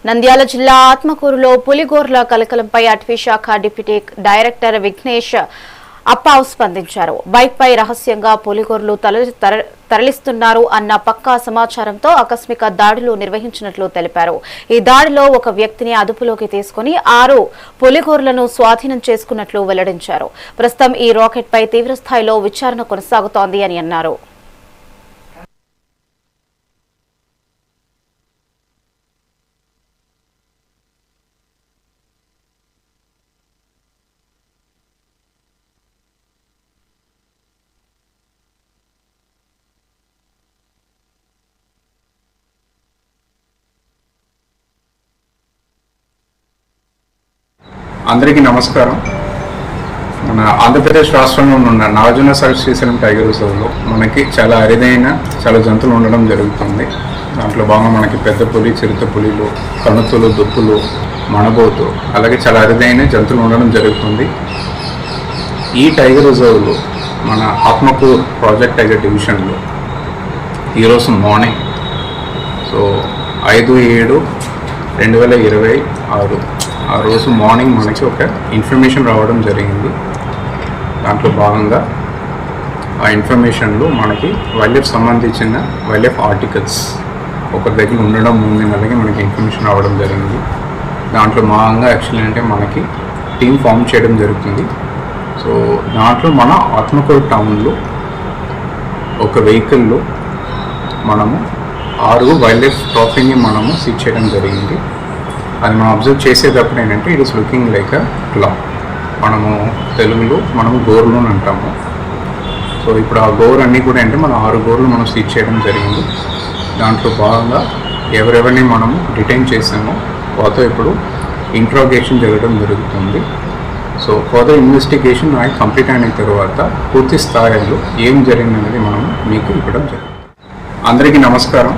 నంద్యాల జిల్లా ఆత్మకూరులో పులిగోర్ల కలకలంపై అటవీ శాఖ డిప్యూటీ డైరెక్టర్ విఘ్నేష్ అప్పావ్ స్పందించారు. బైక్ పై రహస్యంగా పులిగోర్లు తరలిస్తున్నారు అన్న పక్కా సమాచారంతో ఆకస్మిక దాడులు నిర్వహించినట్లు తెలిపారు. ఈ దాడిలో ఒక వ్యక్తిని అదుపులోకి తీసుకుని 6 పులిగోర్లను స్వాధీనం చేసుకున్నట్లు వెల్లడించారు. ప్రస్తుతం ఈ రాకెట్ పై తీవ్రస్థాయిలో విచారణ కొనసాగుతోంది అని అన్నారు. అందరికీ నమస్కారం. మన ఆంధ్రప్రదేశ్ రాష్ట్రంలో ఉన్న నాగార్జునసాగర్ శ్రీశైలం టైగర్ రిజర్వ్లో మనకి చాలా అరుదైన చాలా జంతువులు ఉండడం జరుగుతుంది. దాంట్లో భాగంగా మనకి పెద్ద పులి, చిరుత పులిలు, కణుతులు, దుప్పులు, మణబోతు, అలాగే చాలా అరుదైన జంతువులు ఉండడం జరుగుతుంది. ఈ టైగర్ రిజర్వ్లో మన ఆత్మకూర్ ప్రాజెక్ట్ టైగర్ డివిజన్లో ఈరోజు మార్నింగ్ 5/7/2026 ఆ రోజు మార్నింగ్ మనకి ఒక ఇన్ఫర్మేషన్ రావడం జరిగింది. దాంట్లో భాగంగా ఆ ఇన్ఫర్మేషన్లో మనకి వైల్డ్ సంబంధించిన వైల్డ్ ఆర్టికల్స్ ఒక దగ్గర ఉండడం ఉంది, అలాగే మనకి ఇన్ఫర్మేషన్ రావడం జరిగింది. దాంట్లో భాగంగా యాక్చువల్లీ అంటే మనకి టీం ఫామ్ చేయడం జరుగుతుంది. సో దాంట్లో మన ఆత్మకూరు టౌన్లో ఒక వెహికల్లో మనము 6 వైల్డ్ లైఫ్ ట్రాఫిక్ని మనము సీజ్ చేయడం జరిగింది. అది మనం అబ్జర్వ్ చేసేటప్పుడు ఏంటంటే it is looking like a క్లా. మనము తెలుగులో మనము గోర్లు అని అంటాము. సో ఇప్పుడు ఆ గోర్ అన్నీ కూడా అంటే మన 6 గోర్లు మనం సీజ్ చేయడం జరిగింది. దాంట్లో భాగంగా ఎవరెవరిని మనము డిటైన్ చేసామో వాళ్ళతో ఇప్పుడు ఇంట్రాగేషన్ జరగడం జరుగుతుంది. సో ఫర్దర్ ఇన్వెస్టిగేషన్ కంప్లీట్ అయిన తర్వాత పూర్తి స్థాయిలో ఏం జరిగిందనేది మనం మీకు ఇవ్వడం జరుగుతుంది. అందరికీ నమస్కారం.